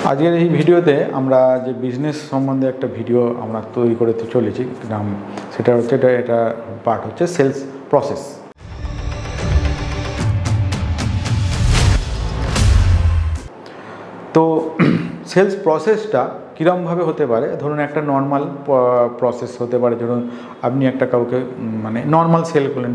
আজকের এই ভিডিওতে আমরা যে বিজনেস সম্বন্ধে একটা ভিডিও আমরা তৈরি করতে চলেছি, নাম সেটা হচ্ছে এটা পার্ট হচ্ছে সেলস প্রসেস। তো সেলস প্রসেসটা কীরকমভাবে হতে পারে, ধরুন একটা নর্মাল প্রসেস হতে পারে। ধরুন আপনি একটা কাউকে নর্মাল সেল করলেন,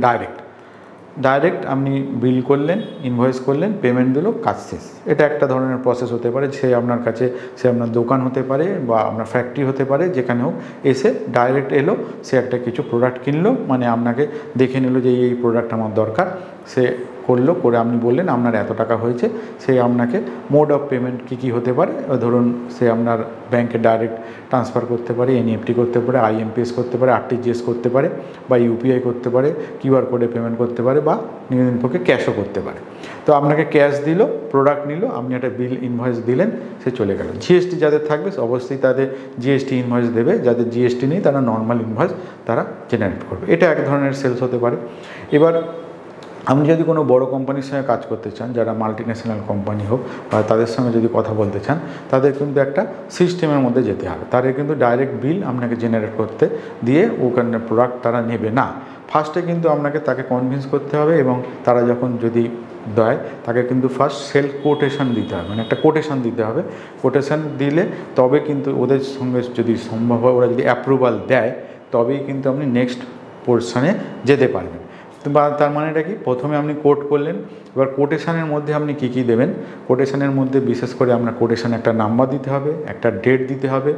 ডাইরেক্ট আপনি বিল করলেন, ইনভয়েস করলেন, পেমেন্ট দিল, কাজ শেষ। এটা একটা ধরনের প্রসেস হতে পারে। সে আপনার কাছে, সে আপনার দোকান হতে পারে বা আপনার ফ্যাক্টরি হতে পারে, যেখানে হোক এসে ডাইরেক্ট এলো, সে একটা কিছু প্রোডাক্ট কিনলো, মানে আপনাকে দেখে নিল যে এই প্রোডাক্ট আমার দরকার, সে করলো, করে আপনি বললেন আপনার এত টাকা হয়েছে। সে আপনাকে মোড অফ পেমেন্ট কী হতে পারে, ধরুন সে আপনার ব্যাংকে ডাইরেক্ট ট্রান্সফার করতে পারে, এনইএফটি করতে পারে, আইএমপিএস করতে পারে, আরটিজিএস করতে পারে, বা ইউপিআই করতে পারে, কিউআর কোডে পেমেন্ট করতে পারে, বা নিয়মিত পক্ষে ক্যাশও করতে পারে। তো আপনাকে ক্যাশ দিল, প্রোডাক্ট নিল, আপনি একটা বিল ইনভয়েস দিলেন, সে চলে গেল। জিএসটি যাদের থাকবে অবশ্যই তাদের জিএসটি ইনভয়েস দেবে, যাদের জিএসটি নেই তারা নর্মাল ইনভয়েস তারা জেনারেট করবে। এটা এক ধরনের সেলস হতে পারে। এবার আপনি যদি কোনো বড় কোম্পানির সঙ্গে কাজ করতে চান, যারা মাল্টিন্যাশনাল কোম্পানি হোক, বা তাদের সঙ্গে যদি কথা বলতে চান, তাদের কিন্তু একটা সিস্টেমের মধ্যে যেতে হবে। তাদের কিন্তু ডাইরেক্ট বিল আপনাকে জেনারেট করতে দিয়ে ওখানে প্রোডাক্ট তারা নেবে না। ফার্স্টে কিন্তু আপনাকে তাকে কনভিন্স করতে হবে, এবং তারা যখন যদি দেয় তাকে কিন্তু ফার্স্ট সেল কোটেশন দিতে হবে, মানে একটা কোটেশন দিতে হবে। কোটেশন দিলে তবে কিন্তু ওদের সঙ্গে যদি সম্ভব হয়, ওরা যদি অ্যাপ্রুভাল দেয়, তবেই কিন্তু আপনি নেক্সট পোর্শনে যেতে পারবেন। বা তার মানে এটা কি, প্রথমে আপনি কোট করলেন, এবার কোটেশনের মধ্যে আপনি কী দেবেন। কোটেশনের মধ্যে বিশেষ করে আপনার কোটেশনে একটা নাম্বার দিতে হবে, একটা ডেট দিতে হবে,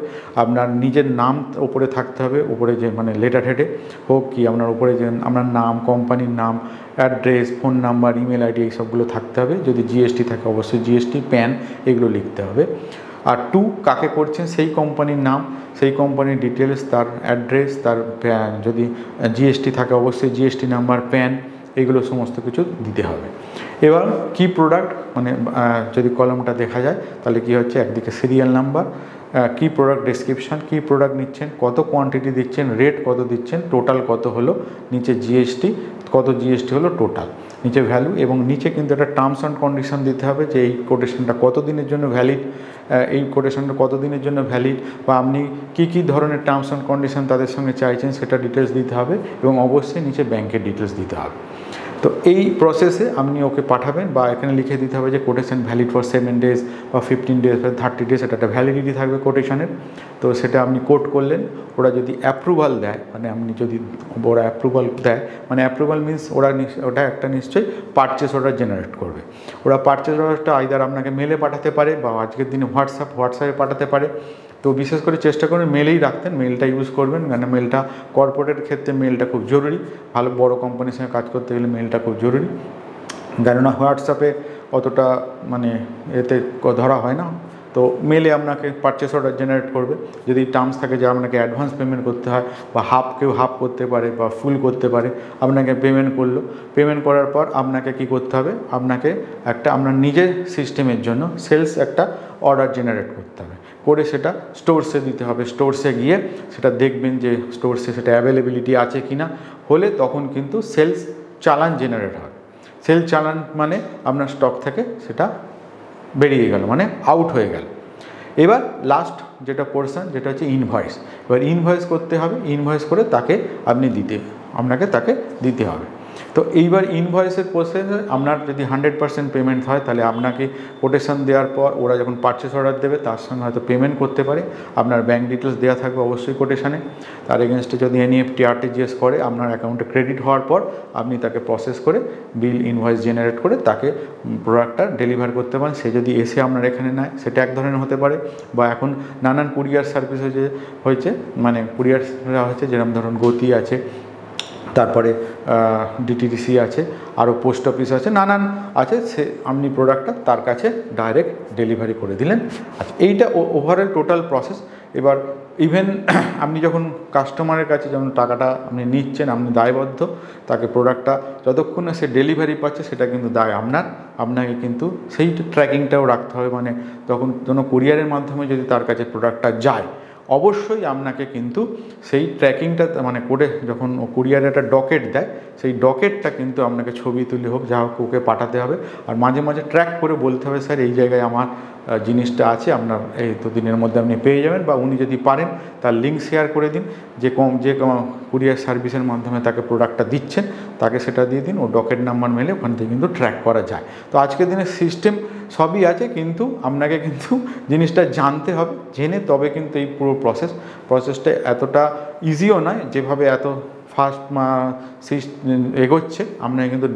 আপনার নিজের নাম ওপরে থাকতে হবে, ওপরে যে মানে লেটার হেডে হোক কি আপনার ওপরে যে আপনার নাম, কোম্পানির নাম, address, phone number, email ID, এইসবগুলো থাকতে হবে। যদি জিএসটি থাকে অবশ্যই জিএসটি, প্যান, এগুলো লিখতে হবে। আর টু, কাকে করছেন সেই কোম্পানির নাম, সেই কোম্পানির ডিটেলস, তার অ্যাড্রেস, তার যদি জিএসটি থাকে অবশ্যই জিএসটি নাম্বার, প্যান, এগুলো সমস্ত কিছু দিতে হবে। এবার কি প্রোডাক্ট, মানে যদি কলমটা দেখা যায় তাহলে কি হচ্ছে, একদিকে সিরিয়াল নাম্বার, কি প্রোডাক্ট ডেসক্রিপশান, কি প্রোডাক্ট নিচ্ছেন, কত কোয়ান্টিটি দিচ্ছেন, রেট কত দিচ্ছেন, টোটাল কত হলো, নিচে জিএসটি কত, জিএসটি হলো টোটাল, নিচে ভ্যালু, এবং নিচে কিন্তু একটা টার্মস অ্যান্ড কন্ডিশন দিতে হবে যে এই কোটেশনটা কত দিনের জন্য ভ্যালিড, এই কোটেশনটা কত দিনের জন্য ভ্যালিড, বা আপনি কী ধরনের টার্মস অ্যান্ড কন্ডিশন তাদের সঙ্গে চাইছেন সেটা ডিটেলস দিতে হবে, এবং অবশ্যই নিচে ব্যাংকের ডিটেলস দিতে হবে। তো এই প্রসেসে আপনি ওকে পাঠাবেন, বা এখানে লিখে দিতে হবে যে কোটেশন ভ্যালিড ফর 7 days বা 15 days বা 30 days, এটা একটা ভ্যালিডিটি থাকবে কোটেশনের। তো সেটা আপনি কোট করলেন, ওরা যদি অ্যাপ্রুভাল দেয়, মানে আপনি যদি ওরা অ্যাপ্রুভাল দেয়, মানে অ্যাপ্রুভাল মিনস ওটা একটা নিশ্চয়ই পারচেস অর্ডার জেনারেট করবে। ওরা পারচেস অর্ডারটা আইদার আপনাকে মেলে পাঠাতে পারে, বা আজকের দিনে হোয়াটসঅ্যাপে পাঠাতে পারে। তো বিশেষ করে চেষ্টা করবেন মেলেই রাখতেন, মেলটা ইউজ করবেন, কেন মেলটা কর্পোরেটের ক্ষেত্রে মেলটা খুব জরুরি। ভালো বড় কোম্পানির সঙ্গে কাজ করতে গেলে মেলটা খুব জরুরি, কেননা হোয়াটসঅ্যাপে অতটা মানে এতে ধরা হয় না। তো মেলে আপনাকে পারচেস অর্ডার জেনারেট করবে। যদি টার্মস থাকে যে আপনাকে অ্যাডভান্স পেমেন্ট করতে হয়, বা কেউ হাফ করতে পারে বা ফুল করতে পারে, আপনাকে পেমেন্ট করলো। পেমেন্ট করার পর আপনাকে কি করতে হবে, আপনাকে একটা আপনার নিজের সিস্টেমের জন্য সেলস একটা অর্ডার জেনারেট করতে হবে, করে সেটা স্টোরসে দিতে হবে। স্টোরসে গিয়ে সেটা দেখবেন যে স্টোরসে সেটা অ্যাভেলেবিলিটি আছে কি না, হলে তখন কিন্তু সেলস চালান জেনারেট হয়। সেল চালান মানে আপনার স্টক থেকে সেটা বেরিয়ে গেল, মানে আউট হয়ে গেল। এবার লাস্ট যেটা পোর্শন, যেটা হচ্ছে ইনভয়েস। এবার ইনভয়েস করতে হবে, ইনভয়েস করে আপনাকে তাকে দিতে হবে। তো এইবার ইনভয়েসের প্রসেসে আপনার যদি 100% পেমেন্ট হয়, তাহলে আপনাকে কোটেশন দেওয়ার পর ওরা যখন পারচেস অর্ডার দেবে তার সঙ্গে হয়তো পেমেন্ট করতে পারে। আপনার ব্যাঙ্ক ডিটেলস দেওয়া থাকবে অবশ্যই কোটেশনে। তার এগেনস্টে যদি এনইএফটি, আরটিজিএস করে আপনার অ্যাকাউন্টে ক্রেডিট হওয়ার পর আপনি তাকে প্রসেস করে বিল ইনভয়েস জেনারেট করে তাকে প্রোডাক্টটা ডেলিভার করতে পারেন। সে যদি এসে আপনার এখানে নেয়, সেটা এক ধরনের হতে পারে, বা এখন নানান কুরিয়ার সার্ভিস হয়েছে, মানে কুরিয়ার হয়েছে, যেরকম ধরুন গতি আছে, তারপরে ডিটিডিসি আছে, আরও পোস্ট অফিস আছে, নানান আছে। সে আপনি প্রোডাক্টটা তার কাছে ডাইরেক্ট ডেলিভারি করে দিলেন। আচ্ছা, এইটা ওভারঅল টোটাল প্রসেস। এবার ইভেন আপনি যখন কাস্টমারের কাছে যখন টাকাটা আপনি নিচ্ছেন, আপনি দায়বদ্ধ, তাকে প্রোডাক্টটা যতক্ষণ না সে ডেলিভারি পাচ্ছে সেটা কিন্তু দায় আপনাকে কিন্তু সেই ট্র্যাকিংটাও রাখতে হবে। মানে তখন কোনো কুরিয়ারের মাধ্যমে যদি তার কাছে প্রোডাক্টটা যায়, অবশ্যই আপনাকে কিন্তু সেই ট্র্যাকিংটা মানে করে যখন কুরিয়ারে একটা ডকেট দেয় সেই ডকেটটা কিন্তু আপনাকে ছবি তুলে হোক যা হোক ওকে পাঠাতে হবে। আর মাঝে মাঝে ট্র্যাক করে বলতে হবে স্যার এই জায়গায় আমার জিনিসটা আছে, আপনার এই তো দিনের মধ্যে আপনি পেয়ে যাবেন, বা উনি যদি পারেন তার লিঙ্ক শেয়ার করে দিন, যে কুরিয়ার সার্ভিসের মাধ্যমে তাকে প্রোডাক্টটা দিচ্ছেন তাকে সেটা দিয়ে দিন, ও ডকেট নাম্বার মেলে ওখান থেকে কিন্তু ট্র্যাক করা যায়। তো আজকের দিনে সিস্টেম সবই আছে, কিন্তু আপনাকে কিন্তু জিনিসটা জানতে হবে, জেনে তবে কিন্তু এই পুরো প্রসেসটা এতটা ইজিও নয়, যেভাবে এত ফাস্ট এগোচ্ছে আপনাকে কিন্তু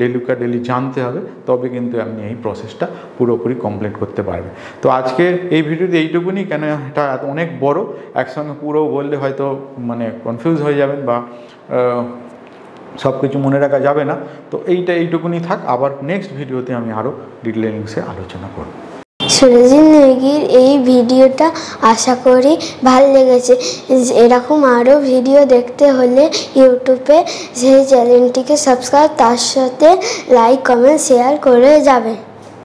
ডেলি জানতে হবে, তবে কিন্তু আপনি এই প্রসেসটা পুরোপুরি কমপ্লিট করতে পারবেন। তো আজকে এই ভিডিওতে এইটুকুনি, কেন এটা অনেক বড়, একসঙ্গে পুরো বললে হয়তো মানে কনফিউজ হয়ে যাবেন বা সব কিছু মনে রাখা যাবে না। তো এইটুকুনি থাক, আবার নেক্সট ভিডিওতে আমি আরও ডিটেইলিংসে আলোচনা করব। সুরজিৎ নেগির এই ভিডিওটা আশা করি ভালো লেগেছে। এরকম আরও ভিডিও দেখতে হলে ইউটিউবে সেই চ্যানেলটিকে সাবস্ক্রাইব, তার সাথে লাইক কমেন্ট শেয়ার করে যাবেন।